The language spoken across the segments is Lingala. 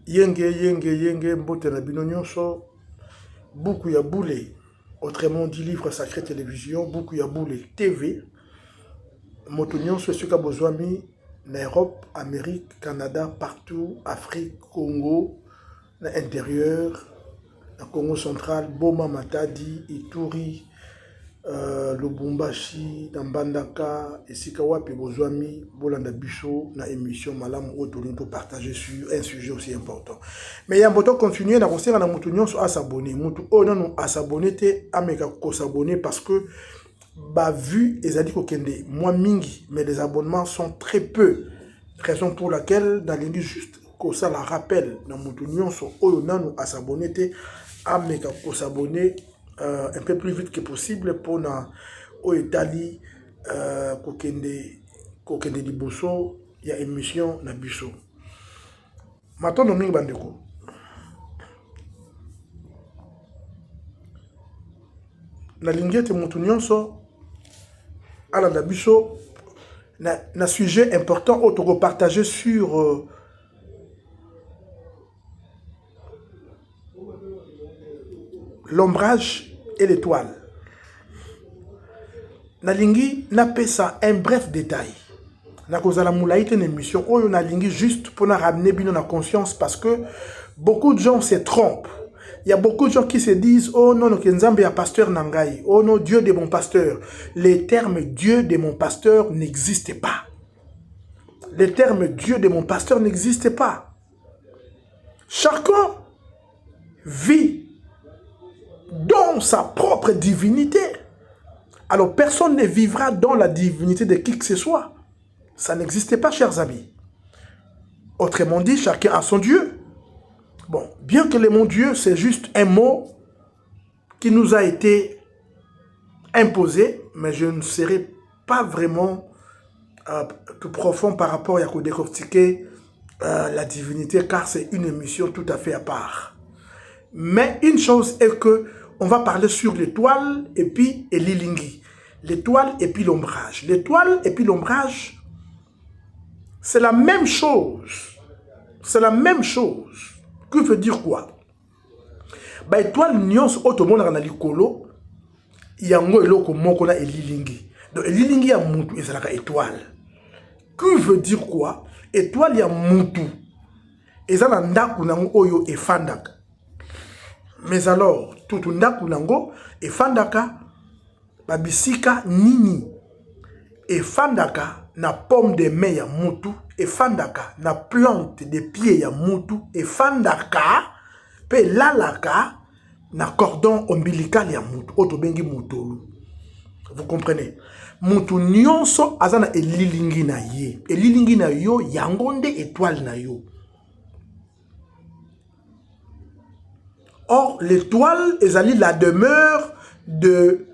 Yenge, mbote na bino nyonso, Buku ya Boule, autrement dit livre sacré télévision, Buku ya Boule TV, moto nyonso esika bozwami na Europe, Amérique, Canada, partout, Afrique, Congo, na intérieur, na Congo central, Boma Matadi, Ituri, Lubumbashi, na Mbandaka, esika wapi bozwami, bolanda biso na émission malamu autour pour partager sur un sujet aussi important. Mais il y a un bouton continuer, na conseiller na mutu nyonso à s'abonner. Mutu non à s'abonner te ameka ko s'abonner parce que ba vu ezali ko kende moi mingi, mais les abonnements sont très peu. Raison pour laquelle dans l'ingi juste que ça la rappelle na mutu nyonso oyo nanu à s'abonner te ameka ko s'abonner un peu plus vite que possible pour na au Italie kokende liboso ya émission na biso. Maintenant mingi bandeko. Na lingete mutu nyonso ala na biso na sujet important auto partager sur l'ombrage et l'étoile. Nalingi na pesa un bref détail. Na kozala moulaïte une émission oyo nalingi juste pour na ramener bino na conscience parce que beaucoup de gens se trompent. Il y a beaucoup de gens qui se disent oh non non Nzambe ya pasteur nangai. Oh non Dieu de mon pasteur. Les termes Dieu de mon pasteur n'existent pas. Les termes Dieu de mon pasteur n'existent pas. Chacun vit dans sa propre divinité. Alors personne ne vivra dans la divinité de qui que ce soit. Ça n'existe pas, chers amis. Autrement dit, chacun a son Dieu. Bon, bien que le mot Dieu, c'est juste un mot qui nous a été imposé, mais je ne serai pas vraiment tout profond par rapport à décortiquer la divinité, car c'est une émission tout à fait à part. Mais une chose est que on va parler sur l'étoile et puis l'Ilingi. L'étoile et puis l'ombrage. L'étoile et puis l'ombrage, c'est la même chose. C'est la même chose. Que veut dire quoi? Bah étoile nyons otomona kana likolo yango eloko moko na l'Ilingi. Donc l'Ilingi ya mutu ezalaka étoile. Que veut dire quoi? Étoile ya mutu ezala ndaku nango oyo efandaka. Mais alors, tout ndaku nango efandaka babisika nini efandaka na pomme de main ya mutu efandaka na plante de pied ya mutu efandaka pe lalaka na cordon ombilical ya mutu otobengi mutolu. Vous comprenez? Mutu nyonso azana elilingi na ye. Elilingi na yo yangonde étoile na yo. Or, l'étoile est la demeure de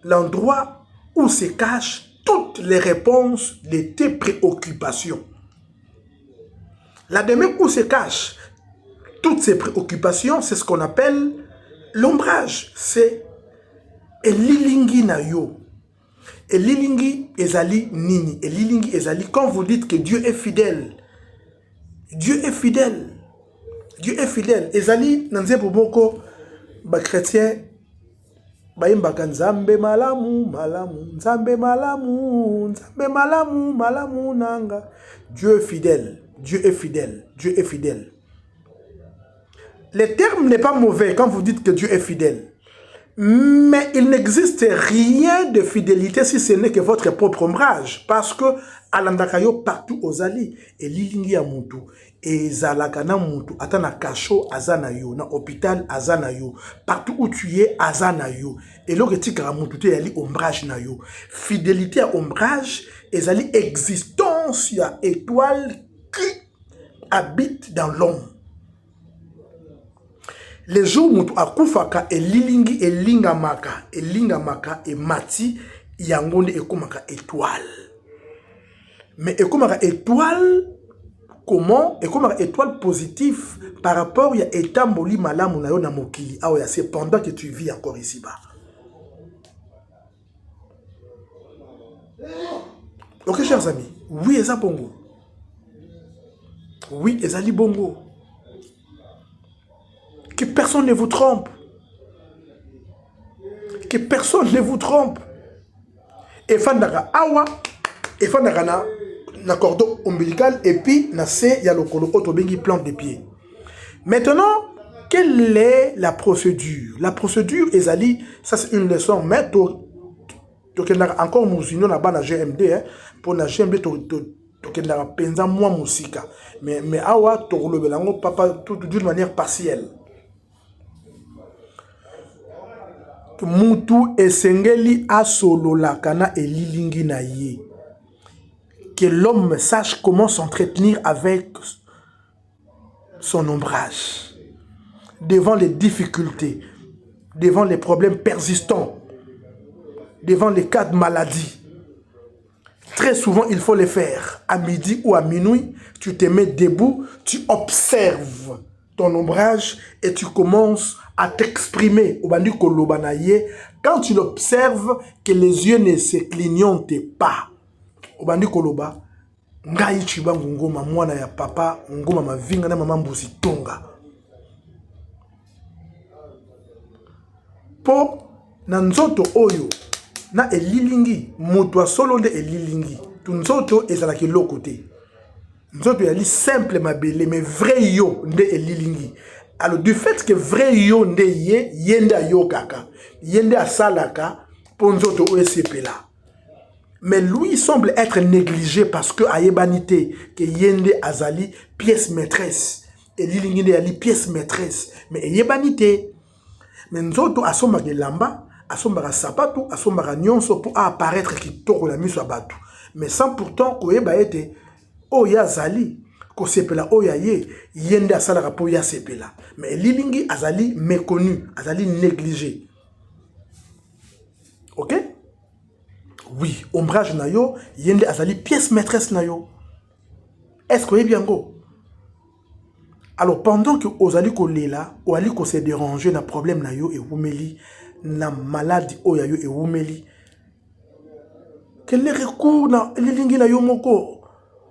l'endroit où se cachent toutes les réponses de tes préoccupations. La demeure où se cachent toutes ces préoccupations, c'est ce qu'on appelle l'ombrage. C'est Elilingi na yo. Elilingi ezali nini. Elilingi ezali, quand vous dites que Dieu est fidèle, Dieu est fidèle. Dieu est fidèle. Ezali nanze boboko ba chrétien ba imbaka nzambe malamu malamu nzambe malamu nzambe malamu malamu nanga. Dieu est fidèle. Dieu est fidèle. Dieu est fidèle. Le terme n'est pas mauvais quand vous dites que Dieu est fidèle. Mais il n'existe rien de fidélité si ce n'est que votre propre ombrage. Parce que alandakayo partout aux ali et lilingi ya mutu et zalaka na mutu atana kacho azana yo na hôpital azana yo partout où tu es azana yo et lo ketika mutu te yali ombrage na yo. Fidélité à ombrage ezali existence ya étoile qui habite dans l'homme. Les jours où akufaka elilingi elingamaka et mati yangonde ekomaka étoile. Mais ekomaka étoile comment? Ekomaka étoile positive par rapport à etamboli malamu na yo na mokili. Ah ouais, c'est pendant que tu vis encore ici-bas. Ok, chers amis, oui, et ça pongo. Oui, ezali bongo. Que personne ne vous trompe. Que personne ne vous trompe. Et fandaka awa, et fandaka na cordon ombilical, et puis na se ya lokolo otobengi plante de pied. Maintenant, quelle est la procédure? La procédure ezali, ça c'est une leçon, mais encore mousino na ba na GMD, pour na GMD tokendaka penza mwa musika. Mais awa tokolobelango papa d'une manière partielle. Mutu esengeli asololaka na elilingi na ye. Que l'homme sache comment s'entretenir avec son ombrage. Devant les difficultés, devant les problèmes persistants, devant les cas de maladie. Très souvent, il faut les faire. À midi ou à minuit, tu te mets debout, tu observes ton ombrage et tu commences à t'exprimer. Quand tu l'observes, que les yeux ne se clignotent pas. Obandi koloba, ngai chiba ngoma mwana ya papa, ngoma mavinga na mama mbusi tonga. Po na nzoto oyo na elilingi, mutu solo nde elilingi. Tu nzoto ezalaki lokote. Nzoto yali simple mabele, mais vrai yo nde elilingi. Alors du fait que vrai yo nde ye, yende ayo kaka, yende asalaka, po nzoto oyo sepela. Mais lui semble être négligé parce que ayebanité que yende azali pièce maîtresse. Elilingi nde yali pièce maîtresse. Mais ayebanité. Mais nzoto asomba gelamba, asomba sapatu, asomba nyonso pour apparaître kitoko la miso abatu. Mais sans pourtant koyeba ete oya zali ko sepela oya ye yende asala rapo ya sepela. Mais lilingi azali méconnu, azali négligé. OK? Oui, ombrage na yo, yende azali pièce maîtresse na yo. Est-ce que bien go? Alors pendant que ozali ko lela, oali ko se déranger na problème na yo et wumeli na maladie oya yo et wumeli. Quel est le recours na lilingi na yo moko?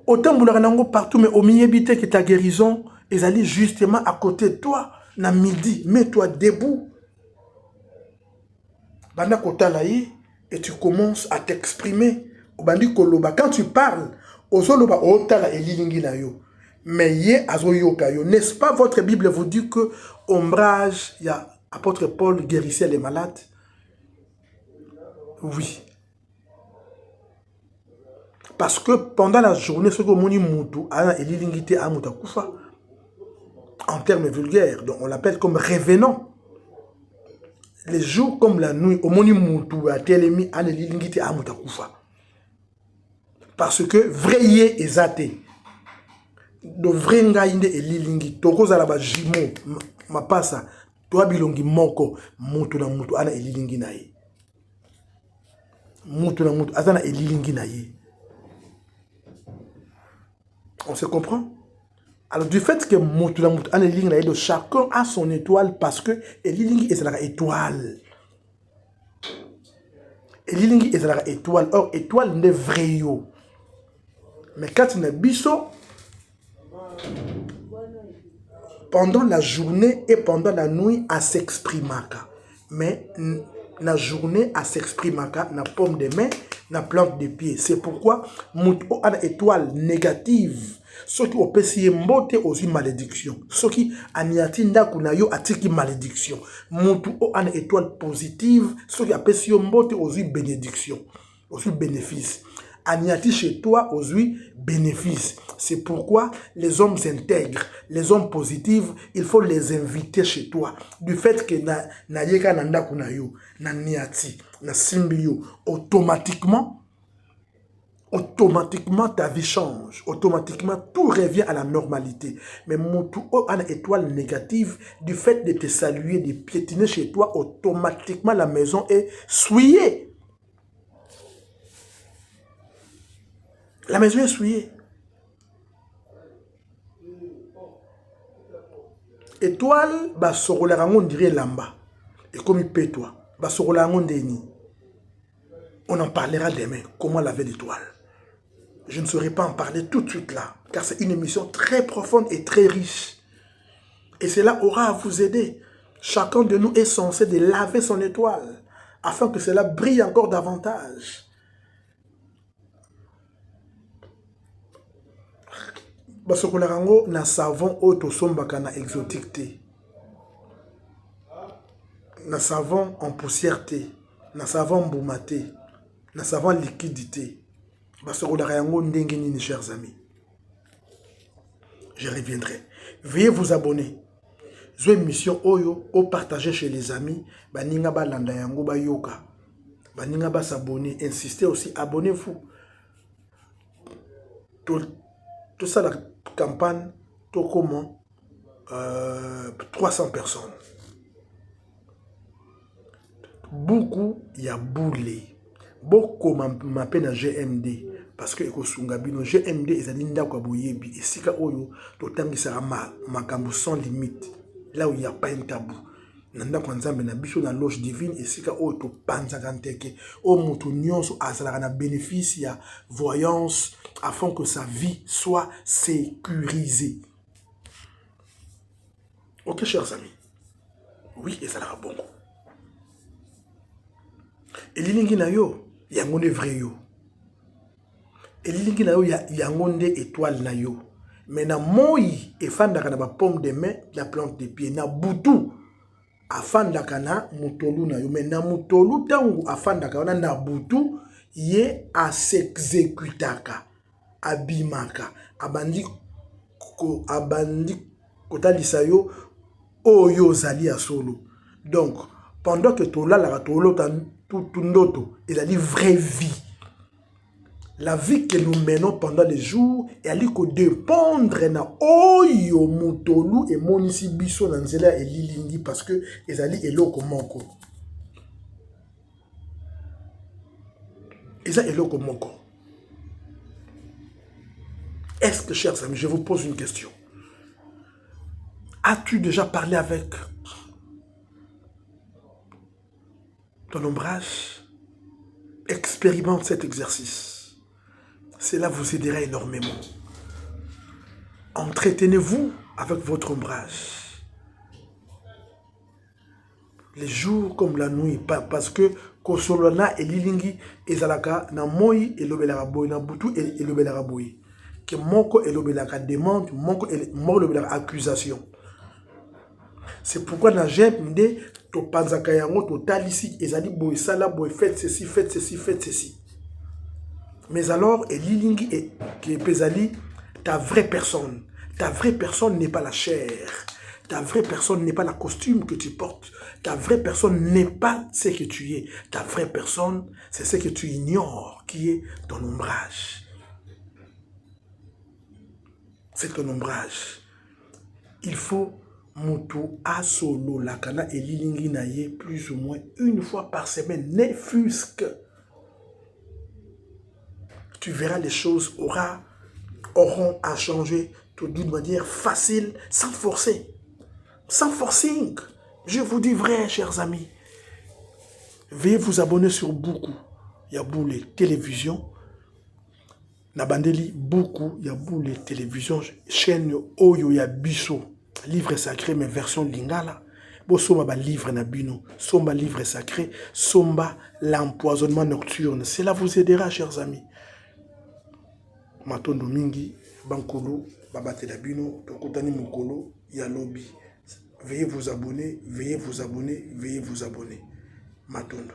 Autant boulaka nango partout mais au miyebite que ta guérison ezali justement à côté de toi na midi, mets-toi debout. Banda kotala yi et tu commences à t'exprimer. Obandi koloba quand tu parles, ozoloba otala elilingi na yo. Mais ye azoyoka yo. N'est-ce pas votre Bible vous dit que ombrage, il y a apôtre Paul guérissait les malades? Oui. Parce que pendant la journée, ce que moni mutu ana elilingite amuta kufa. En termes vulgaires, donc on l'appelle comme revenant. Les jours comme la nuit, au moni mutu a telemi ana elilingite amuta kufa. Parce que vrai ye ezate. Do vrai ngainde elilingi tokoza la ba jimo mapasa to bilongi moko mutu na mutu ana elilingi na ye. Mutu na mutu azana elilingi na ye. On se comprend? Alors du fait que mutu na mutu ana elilingi na ye, chacun a son étoile parce que elilingi ezalaka étoile. Elilingi ezalaka étoile. Or étoile n'est vrai yo. Mais quand tu n'as biso pendant la journée et pendant la nuit, à s'exprimer. Mais la journée, à s'exprimer, na pomme de main, na plante de pied. C'est pourquoi, mutu a étoile négative. Ce qui peut s'y mbote aux malédiction. Ce qui aniati ndakuna yo atiki malédiction. Mutu a étoile positive. Ce qui peut s'y mbote aux bénédiction. Aux bénéfices. Aniati chez toi aux bénéfices. C'est pourquoi les hommes intègres, les hommes positifs, il faut les inviter chez toi. Du fait que na yeka nanda kunayo, na niati, na simbio, automatiquement ta vie change. Automatiquement tout revient à la normalité. Mais mutu a une étoile négative, du fait de te saluer, de piétiner chez toi, automatiquement la maison est souillée. La maison est souillée. Étoile, on dirait lamba. Et comme il paie toi, on en parlera demain. Comment laver l'étoile? Je ne saurais pas en parler tout de suite là. car c'est une émission très profonde et très riche. Et cela aura à vous aider. Chacun de nous est censé de laver son étoile, afin que cela brille encore davantage. Parce que nous na savon auto sombaka na exotique te. Na savon en poussière te. Na savon bouma te. Na savon liquidité. Parce que nous ndenge nini, chers amis. Je reviendrai. Veuillez vous abonner. Zo émission oyo o partager chez les amis, baninga ba landa yango ba yoka. Baninga ba s'abonner, insistez aussi, abonnez-vous. Tout ça la campagne, tout comment 300 personnes. Beaucoup y a boulé. Beaucoup m'appellent GMD parce que ekosungabino GMD ezalinda kwa boyebi esika oyo totangisa makambo sans limite. Là où il n'y a pas un tabou. Nanda kwa nzambe na biso na loge divine esika oyo to panza kanteke o mutu nyonso azalaka na bénéfice ya voyance afin que sa vie soit sécurisée. Ok, chers amis. Oui, et ça la bon. Et lilingi na yo yangonde vrai yo. Et lilingi na yo yangonde étoile na yo. Mais na moi efandaka na ba pomme de main, la plante de pied na butu afandaka na mutolu na yo. Mais na mutolu tangu afandaka na butu ye asexécutaka abimaka abandi kotalisa yo oyo zali ya solo. Donc pendant que tolala tolota tout ndoto ezali vraie vie. La vie que nous menons pendant les jours, elle est que dépendre na oyo mutolu et monisi biso na nzela elilingi parce que ezali eloko moko. Ezali eloko moko. Est-ce que, chers amis, je vous pose une question. As-tu déjà parlé avec ton ombrage? Expérimente cet exercice. Cela vous aidera énormément. Entretenez-vous avec votre ombrage. Les jours comme la nuit, parce que kosolana et lilingi ezalaka na moi et lobelaka boy na butu et lobelaka boy. Que moko et lobelaka demande, moko et lobelaka accusation. C'est pourquoi na GMD to panzaka yango to talisi ezali boy sala boy faites ceci, faites ceci, faites ceci. Mais alors, Elilingi et Pesali, ta vraie personne. Ta vraie personne n'est pas la chair. Ta vraie personne n'est pas la costume que tu portes. Ta vraie personne n'est pas ce que tu es. Ta vraie personne, c'est ce que tu ignores, qui est ton ombrage. C'est ton ombrage. Il faut mutu asolo lakana Elilingi naye plus ou moins une fois par semaine, ne fût-ce que. Tu verras les choses auront à changer d'une manière facile, sans forcer. Sans forcing. Je vous dis vrai, chers amis. Veuillez vous abonner sur beaucoup. Il y a beaucoup de télévision. Nabandeli, beaucoup. Il y a beaucoup de télévision. Chaîne Oyo Yabiso. Livre sacré, mais version lingala. Bo somba ba livre na bino. Somba livre sacré. Somba l'empoisonnement nocturne. Cela vous aidera, chers amis. Matondo mingi, bankolo, babate labino, tokotani mukolo, yalobi. Veuillez vous abonner, veuillez vous abonner, veuillez vous abonner. Matondo.